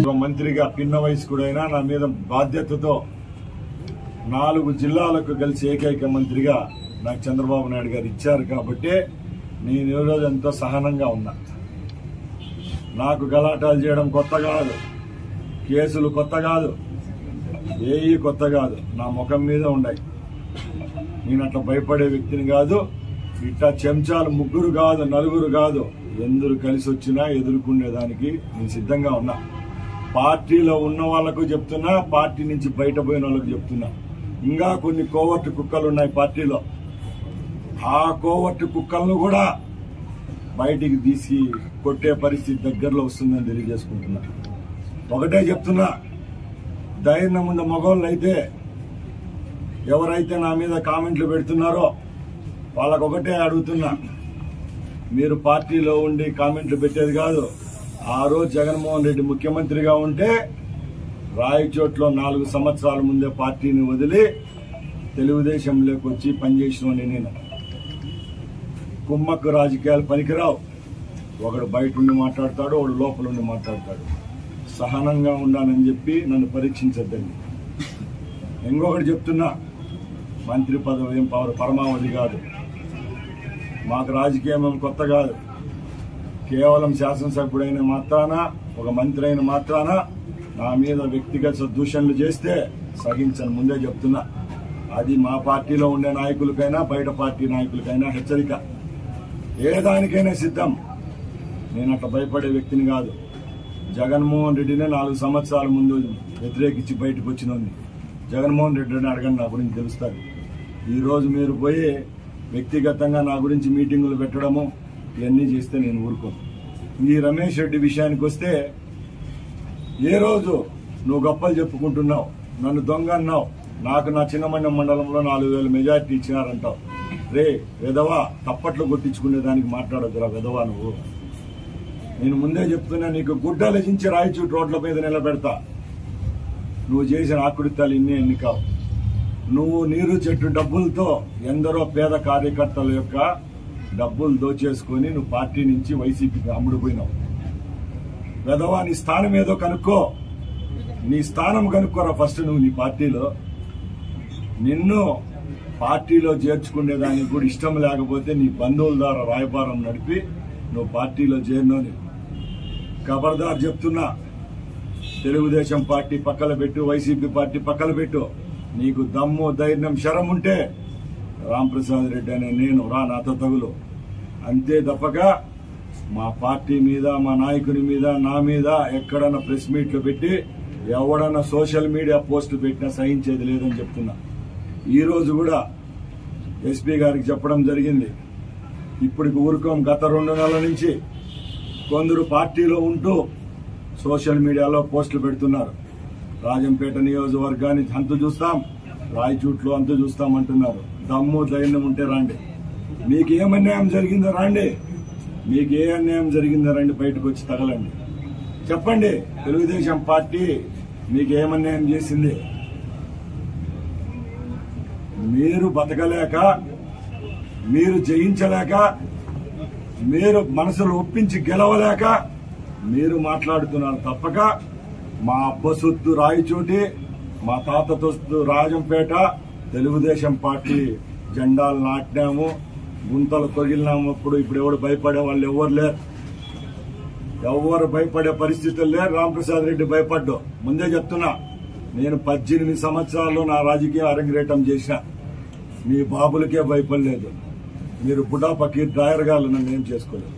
ఒక మంత్రిగా పిన్న వయస్కుడైనా నా మీద బాధ్యతతో 4 జిల్లాలకు కలిసి ఏకైక మంత్రిగా నాకు చంద్రబాబు నాయుడు గారు ఇచ్చారు కాబట్టి నేను ఈరోజు ఎంతో సహనంగా ఉన్నా. నాకు గలాటాలు చేయడం కొత్త కాదు, కేసులు కొత్త కాదు, ఏవి కొత్త కాదు, నా ముఖం మీద ఉన్నాయి. నేను అట్లా భయపడే వ్యక్తిని కాదు. ఇట్లా చెంచాలు 3 కాదు 4 కాదు, ఎందరు కలిసి వచ్చినా ఎదుర్కొనేదానికి నేను సిద్ధంగా ఉన్నా. పార్టీలో ఉన్న వాళ్లకు చెప్తున్నా, పార్టీ నుంచి బయట పోయిన వాళ్ళకు చెప్తున్నా. ఇంకా కొన్ని కోవర్టు కుక్కలు ఉన్నాయి పార్టీలో. ఆ కోవర్టు కుక్కలను కూడా బయటికి తీసి కొట్టే పరిస్థితి దగ్గరలో వస్తుందని తెలియజేసుకుంటున్నా. ఒకటే చెప్తున్నా, ధైర్యం ఉన్న మగవాళ్ళు అయితే ఎవరైతే నా మీద కామెంట్లు పెడుతున్నారో వాళ్ళకొకటే అడుగుతున్నా, మీరు పార్టీలో ఉండి కామెంట్లు పెట్టేది కాదు. ఆ రోజు జగన్మోహన్ రెడ్డి ముఖ్యమంత్రిగా ఉంటే రాయచోట్లో 4 సంవత్సరాల ముందే పార్టీని వదిలి తెలుగుదేశంలోకి వచ్చి పనిచేసిన నేను. కుమ్మక్కు రాజకీయాలు పనికిరావు. ఒకడు బయట ఉండి మాట్లాడతాడు, ఒకడు లోపల ఉండి మాట్లాడతాడు. సహనంగా ఉండాలని చెప్పి నన్ను పరీక్షించద్దండి. ఇంకొకటి చెప్తున్నా, మంత్రి పదవి ఏం పరమావధి కాదు. మాకు రాజకీయం కొత్త కాదు. కేవలం శాసనసభ్యుడైన మాత్రాన, ఒక మంత్రి అయిన మాత్రాన నా మీద వ్యక్తిగత దూషణలు చేస్తే సహించను. ముందే చెప్తున్నా, అది మా పార్టీలో ఉండే నాయకులకైనా బయట పార్టీ నాయకులకైనా హెచ్చరిక. ఏ దానికైనా సిద్ధం. నేను అట్లా భయపడే వ్యక్తిని కాదు. జగన్మోహన్ రెడ్డినే 4 సంవత్సరాల ముందు వ్యతిరేకించి బయటకు వచ్చినోంది. జగన్మోహన్ రెడ్డిని అడగండి, నా గురించి తెలుస్తుంది. ఈరోజు మీరు పోయి వ్యక్తిగతంగా నా గురించి మీటింగులు పెట్టడము ఇవన్నీ చేస్తే నేను ఊరుకోను. ఈ రమేష్ రెడ్డి విషయానికి వస్తే, ఏ రోజు నువ్వు గొప్పలు చెప్పుకుంటున్నావు, నన్ను దొంగ అన్నావు, నాకు నా చిన్నమండం మండలంలో 4,000 మెజార్టీ ఇచ్చినారంటావు. రే వెధవా, తప్పట్లు కొట్టించుకునే దానికి మాట్లాడొద్దురా వెధవా నువ్వు. నేను ముందే చెప్తున్నా, నీకు గుడ్డలజించి రాయచూటి రోడ్ల మీద నిలబెడతా. నువ్వు చేసిన ఆకృత్యాలు ఎన్ని కావు. నువ్వు నీరు చెట్టు డబ్బులతో ఎందరో పేద కార్యకర్తల యొక్క డబ్బులు దోచేసుకుని నువ్వు పార్టీ నుంచి వైసీపీకి అమ్ముడుపోయినావు. వెధవా, నీ స్థానం ఏదో కనుక్కో. నీ స్థానం కనుక్కోరా ఫస్ట్. నువ్వు నీ పార్టీలో నిన్ను పార్టీలో చేర్చుకునేదానికి కూడా ఇష్టం లేకపోతే నీ బంధువుల ద్వారా రాయబారం నడిపి నువ్వు పార్టీలో చేరినోని. ఖబర్దార్ చెప్తున్నా, తెలుగుదేశం పార్టీ పక్కన పెట్టు, వైసీపీ పార్టీ పక్కన పెట్టు. నీకు దమ్ము ధైర్యం శరం ఉంటే రాంప్రసాద్ రెడ్డి అనే నేను రా, నాతో తగులు. అంతే తప్పక మా పార్టీ మీద, మా నాయకుని మీద, నా మీద ఎక్కడన్నా ప్రెస్ మీట్లు పెట్టి ఎవడన్నా సోషల్ మీడియా పోస్టులు పెట్టినా సహించేది లేదని చెప్తున్నా. ఈ రోజు కూడా ఎస్పీ గారికి చెప్పడం జరిగింది. ఇప్పటికి ఊరుకోం. గత 2 నెలల నుంచి కొందరు పార్టీలో ఉంటూ సోషల్ మీడియాలో పోస్టులు పెడుతున్నారు. రాజంపేట నియోజకవర్గాన్ని అంతు చూస్తాం, రాయచూట్లో అంతు చూస్తాం అంటున్నారు. దమ్ము ధైర్యం ఉంటే రండి. మీకు ఏం అన్యాయం జరిగిందో రండి. మీకు ఏ అన్యాయం జరిగిందో రండి, బయటకు వచ్చి తగలండి. చెప్పండి, తెలుగుదేశం పార్టీ మీకు ఏమన్యాయం చేసింది? మీరు బతకలేక, మీరు జయించలేక, మీరు మనసులు ఒప్పించి గెలవలేక మీరు మాట్లాడుతున్నారు తప్పక మా అబ్బ సొత్తు రాయచోటి, మా తాత సొత్తు రాజంపేట, తెలుగుదేశం పార్టీ జెండాలు నాటినాము, గుంతలు తొగిలినాము. ఇప్పుడు ఎవరు భయపడే వాళ్ళు ఎవరు లేరు. ఎవరు భయపడే పరిస్థితులు లేరు. రాంప్రసాద్ రెడ్డి భయపడ్డు. ముందే చెప్తున్నా, నేను 18 సంవత్సరాల్లో నా రాజకీయ అరంగేటం చేసిన. మీ బాబులకే భయపడలేదు. మీరు బుడా పకీర్ డ్రాయర్ గారు నన్ను ఏం చేసుకోలేదు.